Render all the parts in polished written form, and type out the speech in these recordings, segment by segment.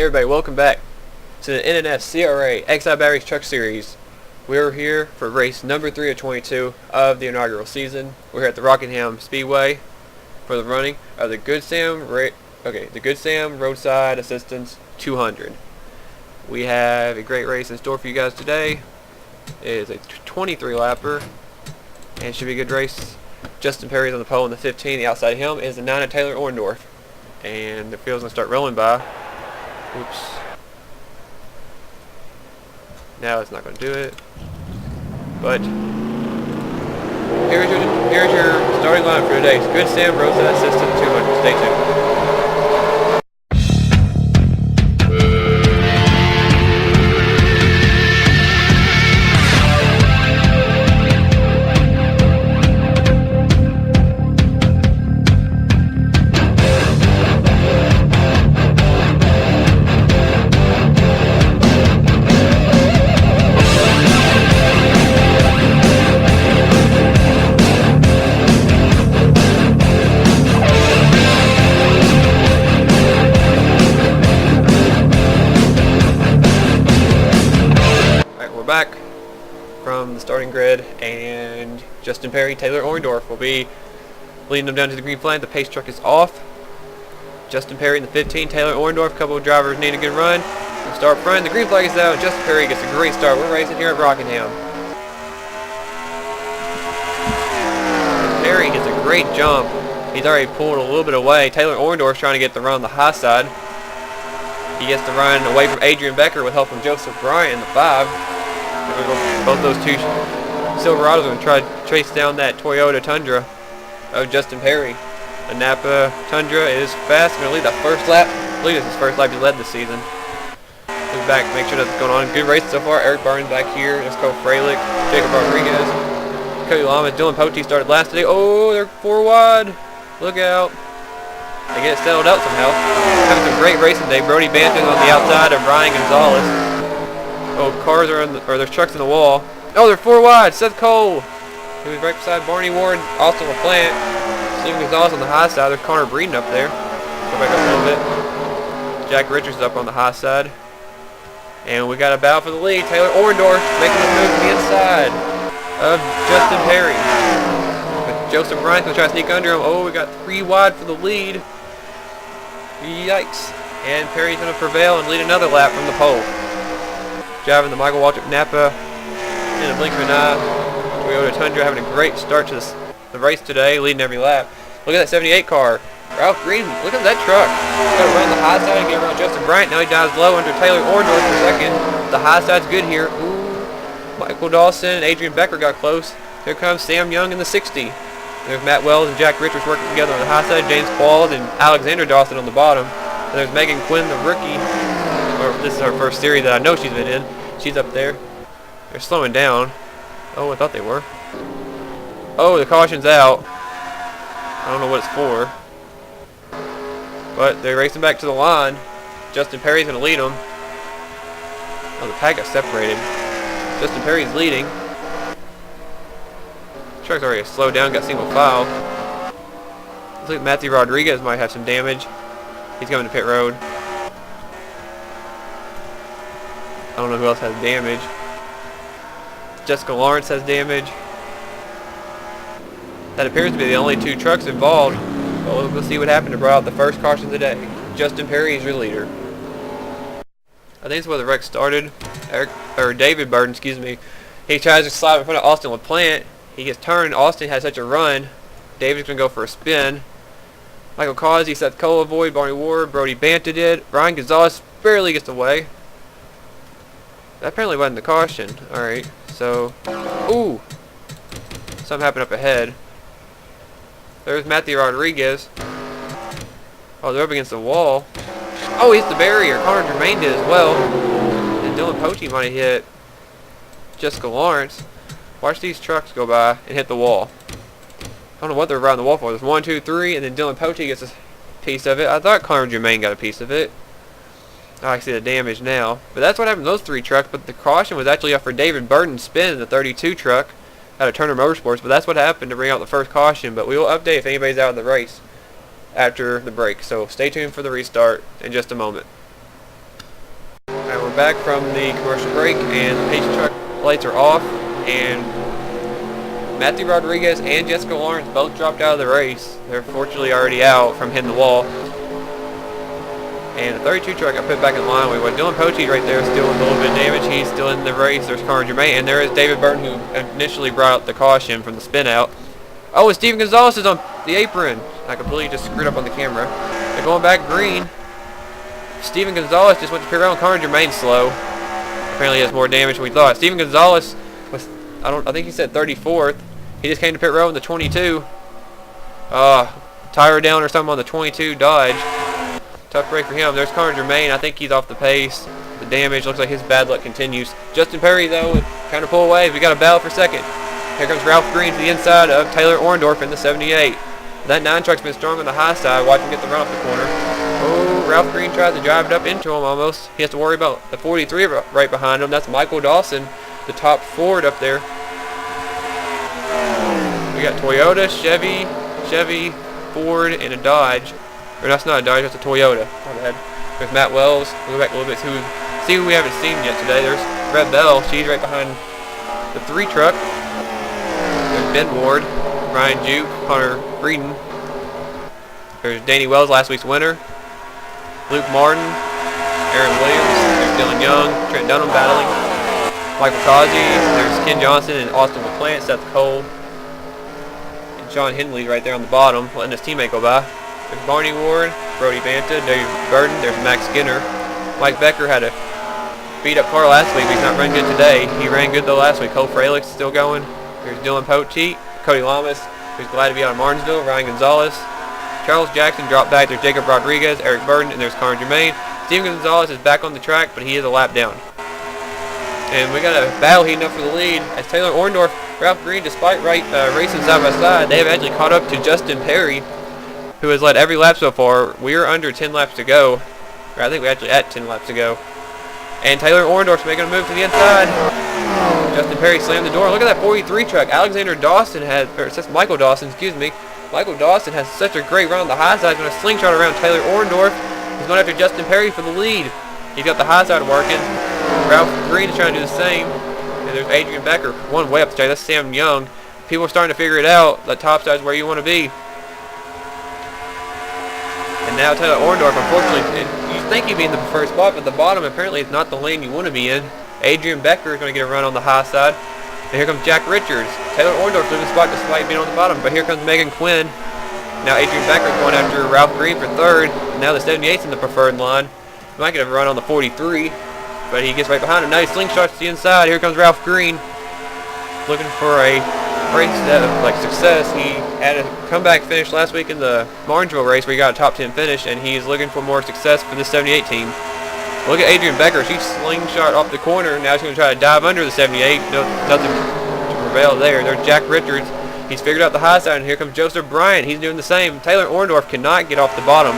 everybody, welcome back to the NNSCRA Exide Batteries Truck Series. We're here for race number 3 of 22 of the inaugural season. We're here at the Rockingham Speedway for the running of the Good Sam Roadside Assistance 200. We have a great race in store for you guys today. It is a 23 lapper and it should be a good race. Justin Perry's on the pole in the 15. The outside of him is the 9 of Taylor Orndorff. And the field's going to start rolling by. Oops. Now it's not going to do it. But here's your starting lineup for today. It's Good Sam Roadside Assistant 200. Stay tuned. Back from the starting grid, and Justin Perry, Taylor Orndorff will be leading them down to the green flag. The pace truck is off. Justin Perry in the 15, Taylor Orndorff. A couple of drivers need a good run. We'll start front. The green flag is out. Justin Perry gets a great start. We're racing here at Rockingham. And Perry gets a great jump. He's already pulled a little bit away. Taylor Orndorff's trying to get the run on the high side. He gets the run away from Adrian Becker with help from Joseph Bryant in the 5. Both those two Silverados are going to try to chase down that Toyota Tundra of Justin Perry. The Napa Tundra is fast. Going to lead that first lap. I believe this is his first lap he led this season. Move back, make sure that's going on. Good race so far. Eric Barnes back here. Let's go Freilich, Jacob Rodriguez, Cody Lamas, Dylan Pote started last today. Oh, they're 4 wide. Look out. They get it settled out somehow. Having some great racing today. Brody Banton on the outside of Ryan Gonzalez. Oh, cars are there's trucks in the wall. Oh, they're 4 wide. Seth Cole. He was right beside Barney Ward, Austin LaPlante. Steven Gonzalez on the high side. There's Connor Breeden up there. Go back up a little bit. Jack Richards is up on the high side. And we got a battle for the lead. Taylor Orndorff making the move to the inside of Justin Perry. But Joseph Bryant's going to try to sneak under him. Oh, we got 3 wide for the lead. Yikes. And Perry's going to prevail and lead another lap from the pole. Driving the Michael Waltrip Napa in a blink of an eye. Toyota Tundra having a great start to the race today, leading every lap. Look at that 78 car. Ralph Green, look at that truck. He's got to run the high side and get around Justin Bryant. Now he dives low under Taylor Orndorff for second. The high side's good here. Ooh. Michael Dawson and Adrian Becker got close. Here comes Sam Young in the 60. There's Matt Wells and Jack Richards working together on the high side. James Qualls and Alexander Dawson on the bottom. And there's Megan Quinn, the rookie. This is her first series that I know she's been in. She's up there. They're slowing down. Oh, I thought they were. Oh, the caution's out. I don't know what it's for. But they're racing back to the line. Justin Perry's going to lead them. Oh, the pack got separated. Justin Perry's leading. The truck's already slowed down, got single file. Looks like Matthew Rodriguez might have some damage. He's coming to pit road. I don't know who else has damage. Jessica Lawrence has damage. That appears to be the only 2 trucks involved. But we'll see what happened to bring out the first caution today. Justin Perry is your leader. I think that's where the wreck started. David Burden, excuse me. He tries to slide in front of Austin LaPlante. He gets turned. Austin has such a run. David's going to go for a spin. Michael Causey, Seth Cole avoid, Barney Ward, Brody Banton did. Ryan Gonzalez barely gets away. That apparently wasn't the caution. Alright, so... Ooh! Something happened up ahead. There's Matthew Rodriguez. Oh, they're up against the wall. Oh, he hit the barrier. Connor Germain did as well. And Dylan Pote might have hit Jessica Lawrence. Watch these trucks go by and hit the wall. I don't know what they're around the wall for. There's 1, 2, 3, and then Dylan Pote gets a piece of it. I thought Connor Germain got a piece of it. Oh, I see the damage now. But that's what happened to those 3 trucks. But the caution was actually up for David Burton's spin in the 32 truck out of Turner Motorsports. But that's what happened to bring out the first caution. But we will update if anybody's out of the race after the break. So stay tuned for the restart in just a moment. back from the commercial break, and the pace truck lights are off, and Matthew Rodriguez and Jessica Lawrence both dropped out of the race. They're fortunately already out from hitting the wall. And the 32 truck got put back in line. We went Dylan Poteet right there, still with a little bit of damage. He's still in the race. There's Connor Germain, and there is David Burton, who initially brought out the caution from the spin out. Oh, and Steven Gonzalez is on the apron. I completely just screwed up on the camera. They're going back green. Steven Gonzalez just went to pit road. Connor Germain's slow. Apparently he has more damage than we thought. Steven Gonzalez was, I think he said 34th. He just came to pit road in the 22. Tire down or something on the 22 Dodge. Tough break for him. There's Connor Germain. I think he's off the pace. The damage looks like his bad luck continues. Justin Perry, though, trying to pull away. We got a battle for second. Here comes Ralph Green to the inside of Taylor Orndorff in the 78. That 9 truck's been strong on the high side. Watch him get the run off the corner. Oh, Ralph Green tries to drive it up into him almost. He has to worry about the 43 right behind him. That's Michael Dawson, the top Ford up there. We got Toyota, Chevy, Ford, and a Dodge. Or that's not a Dodge, that's a Toyota. My bad. There's Matt Wells. We'll go back a little bit to see who we haven't seen yet today. There's Red Bell. She's right behind the 3 truck. There's Ben Ward, Ryan Juke, Hunter Breeden. There's Danny Wells, last week's winner. Luke Martin, Aaron Williams. There's Dylan Young, Trent Dunham battling. Michael Causey. There's Ken Johnson and Austin LaPlante, Seth Cole. And Sean Hindley right there on the bottom, letting his teammate go by. There's Barney Ward, Brody Banta, Dave Burton, there's Max Skinner. Mike Becker had a beat-up car last week, but he's not running good today. He ran good though last week. Cole Fralick's still going. There's Dylan Poteet, Cody Lamas, who's glad to be out of Martinsville, Ryan Gonzalez. Charles Jackson dropped back. There's Jacob Rodriguez, Eric Burton, and there's Connor Germain. Steven Gonzalez is back on the track, but he is a lap down. And we got a battle heating up for the lead as Taylor Orndorff, Ralph Green, despite racing side by side, they have actually caught up to Justin Perry, who has led every lap so far. We are under 10 laps to go. Or I think we're actually at 10 laps to go. And Taylor Orndorff's making a move to the inside. Justin Perry slammed the door. Look at that 43 truck. Alexander Dawson has, or it says Michael Dawson, excuse me. Michael Dawson has such a great run on the high side. He's going to slingshot around Taylor Orndorff. He's going after Justin Perry for the lead. He's got the high side working. Ralph Green is trying to do the same. And there's Adrian Becker, one way up the track. That's Sam Young. People are starting to figure it out. The top side is where you want to be. And now Taylor Orndorff, unfortunately, you think he'd be in the preferred spot, but the bottom apparently is not the lane you want to be in. Adrian Becker is going to get a run on the high side. And here comes Jack Richards. Taylor Orndorff losing spot despite being on the bottom, but here comes Megan Quinn. Now Adrian Becker going after Ralph Green for third. Now the 78's in the preferred line. He might get a run on the 43, but he gets right behind him. Now he slingshots to the inside. Here comes Ralph Green looking for a race of success. He had a comeback finish last week in the Martinsville race where he got a top 10 finish, and he's looking for more success for the 78 team. Look at Adrian Becker. She slingshot off the corner. Now she's going to try to dive under the 78. No, nothing to prevail there. There's Jack Richards. He's figured out the high side, and here comes Joseph Bryant. He's doing the same. Taylor Orndorff cannot get off the bottom.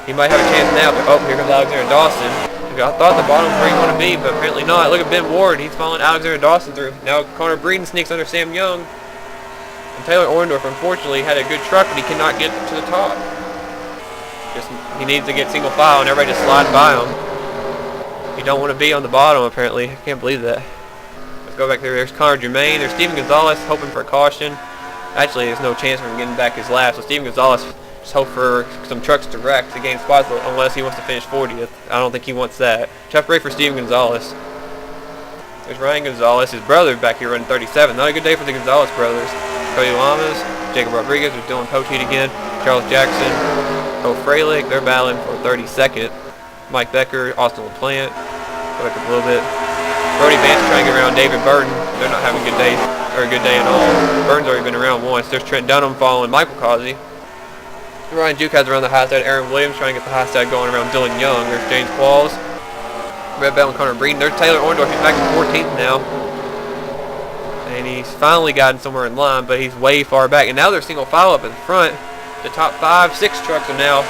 He might have a chance now. Oh, here comes Alexander Dawson. I thought the bottom was where you want to be, but apparently not. Look at Ben Ward. He's following Alexander Dawson through. Now Connor Breeden sneaks under Sam Young. And Taylor Orndorff, unfortunately, had a good truck, but he cannot get to the top. He needs to get single file, and everybody just slides by him. You don't want to be on the bottom, apparently. I can't believe that. Let's go back there. There's Connor Germain. There's Steven Gonzalez hoping for a caution. Actually, there's no chance for him getting back his lap, so Steven Gonzalez just hope for some trucks to wreck to gain spots unless he wants to finish 40th. I don't think he wants that. Tough break for Steven Gonzalez. There's Ryan Gonzalez, his brother, back here running 37. Not a good day for the Gonzalez brothers. Cody Lamas, Jacob Rodriguez, there's Dylan Poteet again, Charles Jackson, Cole Fralick, they're battling for 32nd. Mike Becker, Austin LaPlante, go back up a little bit. Brody Banta trying to get around David Burton. They're not having a good day, or a good day at all. Burton's already been around once. There's Trent Dunham following Michael Causey. Ryan Juke has around the high side. Aaron Williams trying to get the high side going around Dylan Young. There's James Qualls, Red Bell, and Connor Breeden. There's Taylor Orndorff. He's back in 14th now. And he's finally gotten somewhere in line, but he's way far back. And now they're single file up in front. The top 5, 6 trucks are now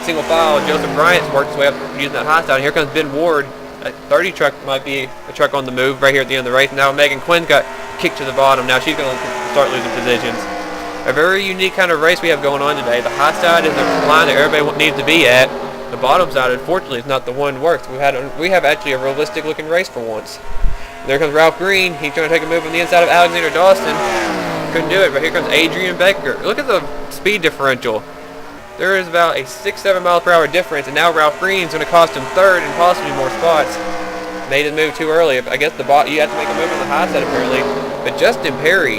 single file. Joseph Bryant's worked his way up using that high side. Here comes Ben Ward. A 30 truck might be a truck on the move right here at the end of the race. Now Megan Quinn got kicked to the bottom. Now she's going to start losing positions. A very unique kind of race we have going on today. The high side is the line that everybody needs to be at. The bottom side, unfortunately, is not the one worst. We have actually a realistic looking race for once. There comes Ralph Green. He's trying to take a move on the inside of Alexander Dawson. Couldn't do it, but here comes Adrian Becker. Look at the speed differential. There is about a 6-7 mile per hour difference, and now Ralph Green's going to cost him third and possibly more spots. Made his move too early. I guess you have to make a move on the high side apparently. But Justin Perry,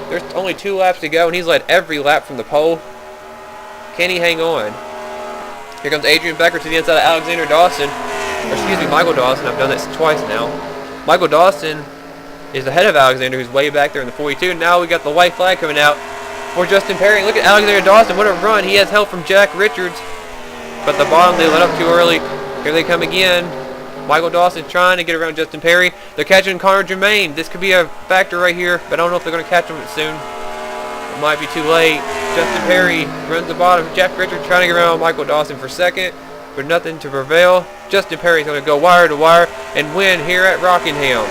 there's only 2 laps to go, and he's led every lap from the pole. Can he hang on? Here comes Adrian Becker to the inside of Alexander Dawson. Or excuse me, Michael Dawson. I've done this twice now. Michael Dawson is ahead of Alexander, who's way back there in the 42. Now we got the white flag coming out for Justin Perry. Look at Alexander Dawson. What a run. He has help from Jack Richards. But the bottom, they let up too early. Here they come again. Michael Dawson trying to get around Justin Perry. They're catching Connor Germain. This could be a factor right here, but I don't know if they're going to catch him soon. It might be too late. Justin Perry runs the bottom. Jack Richards trying to get around Michael Dawson for second, but nothing to prevail. Justin Perry's going to go wire to wire and win here at Rockingham.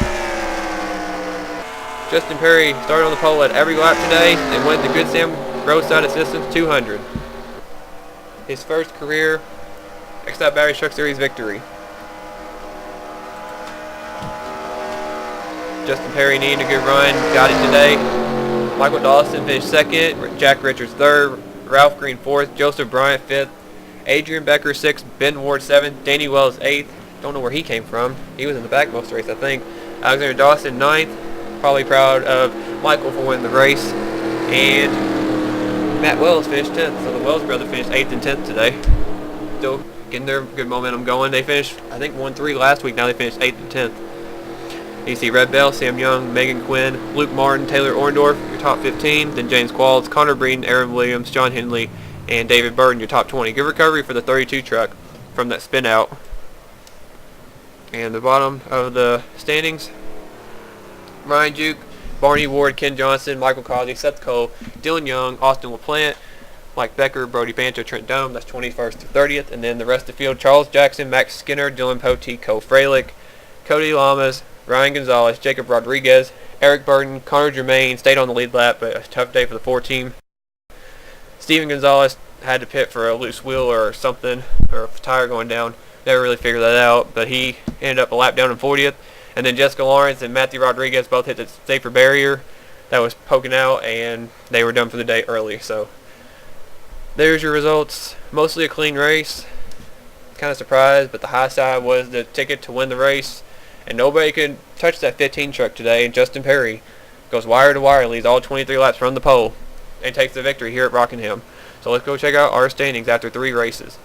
Justin Perry started on the pole at every lap today and went the Good Sam Roadside Assistance 200. His first career Exide Battery Truck Series victory. Justin Perry needed a good run, got it today. Michael Dawson finished second, Jack Richards third, Ralph Green fourth, Joseph Bryant fifth, Adrian Becker sixth, Ben Ward seventh, Danny Wells eighth. Don't know where he came from. He was in the back most race, I think. Alexander Dawson ninth. Probably proud of Michael for winning the race. And Matt Wells finished 10th. So the Wells brothers finished 8th and 10th today. Still getting their good momentum going. They finished, I think, 1-3 last week. Now they finished 8th and 10th. You see Red Bell, Sam Young, Megan Quinn, Luke Martin, Taylor Orndorff, your top 15. Then James Qualls, Connor Breeden, Aaron Williams, John Henley, and David Burden, your top 20. Good recovery for the 32 truck from that spin out. And the bottom of the standings, Ryan Juke, Barney Ward, Ken Johnson, Michael Causey, Seth Cole, Dylan Young, Austin LaPlante, Mike Becker, Brody Banto, Trent Dome. That's 21st to 30th. And then the rest of the field, Charles Jackson, Max Skinner, Dylan Pote, Cole Freilich, Cody Lamas, Ryan Gonzalez, Jacob Rodriguez, Eric Burton, Connor Germain stayed on the lead lap, but a tough day for the 4 team. Steven Gonzalez had to pit for a loose wheel or something, or a tire going down. Never really figured that out, but he ended up a lap down in 40th. And then Jessica Lawrence and Matthew Rodriguez both hit the safer barrier that was poking out, and they were done for the day early. So there's your results. Mostly a clean race. Kind of surprised, but the high side was the ticket to win the race. And nobody could touch that 15 truck today. And Justin Perry goes wire to wire, leads all 23 laps from the pole, and takes the victory here at Rockingham. So let's go check out our standings after 3 races.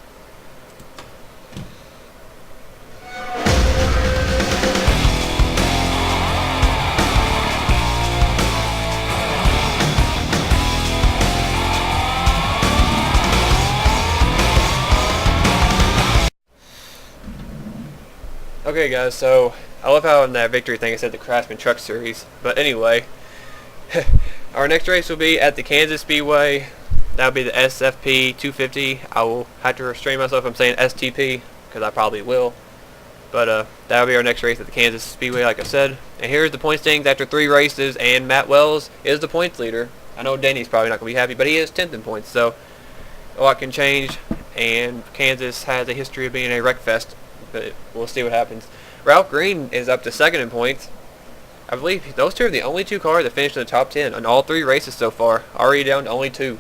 Okay guys, so I love how in that victory thing I said the Craftsman Truck Series, but anyway, our next race will be at the Kansas Speedway. That'll be the SFP 250. I will have to restrain myself from saying STP, because I probably will, but that'll be our next race at the Kansas Speedway, like I said. And here's the point standings after 3 races, and Matt Wells is the points leader. I know Danny's probably not going to be happy, but he is 10th in points, so a lot can change, and Kansas has a history of being a wreck fest. But we'll see what happens. Ralph Green is up to 2nd in points. I believe those 2 are the only 2 cars that finished in the top 10 on all 3 races so far. Already down to only 2.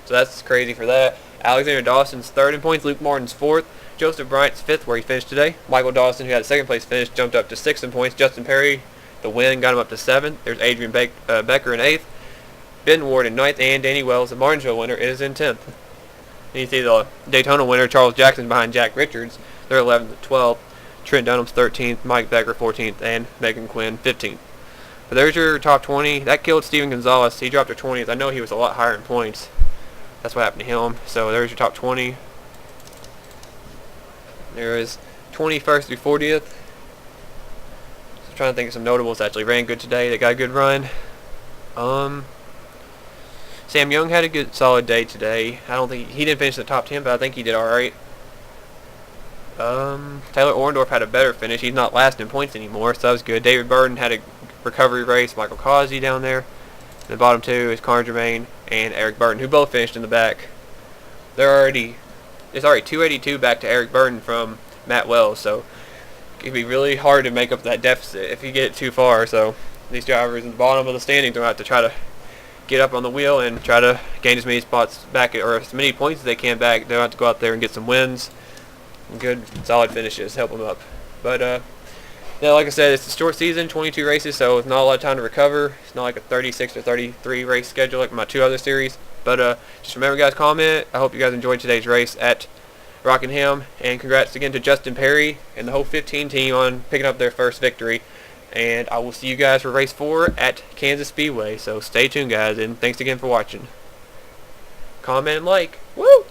So that's crazy for that. Alexander Dawson's 3rd in points. Luke Martin's 4th. Joseph Bryant's 5th, where he finished today. Michael Dawson, who had a 2nd place finish, jumped up to 6th in points. Justin Perry, the win, got him up to 7th. There's Adrian Becker in 8th. Ben Ward in 9th. And Danny Wells, the Martinsville winner, is in 10th. And you see the Daytona winner, Charles Jackson, behind Jack Richards. They're 11th and 12th. Trent Dunham's 13th, Mike Becker 14th, and Megan Quinn 15th. But there's your top 20. That killed Steven Gonzalez. He dropped to 20th. I know he was a lot higher in points. That's what happened to him. So there's your top 20. There is 21st through 40th. So I'm trying to think of some notables that actually ran good today. They got a good run. Sam Young had a good solid day today. I don't think he didn't finish the top 10, but I think he did all right. Taylor Orndorff had a better finish. He's not last in points anymore, so that was good. David Burden had a recovery race. Michael Causey down there. The bottom 2 is Connor Germain and Eric Burton, who both finished in the back. They're already sorry, 282 back to Eric Burden from Matt Wells. So it'd be really hard to make up that deficit if you get it too far. So these drivers in the bottom of the standings will have to try to get up on the wheel and try to gain as many spots back, or as many points as they can back. They'll have to go out there and get some wins, good solid finishes, help them up. But yeah, like I said, it's a short season, 22 races, so it's not a lot of time to recover. It's not like a 36 or 33 race schedule like my 2 other series. But just remember, guys, comment. I hope you guys enjoyed today's race at Rockingham, and congrats again to Justin Perry and the whole 15 team on picking up their first victory. And I will see you guys for race 4 at Kansas Speedway. So stay tuned, guys, and thanks again for watching. Comment and like. Woo!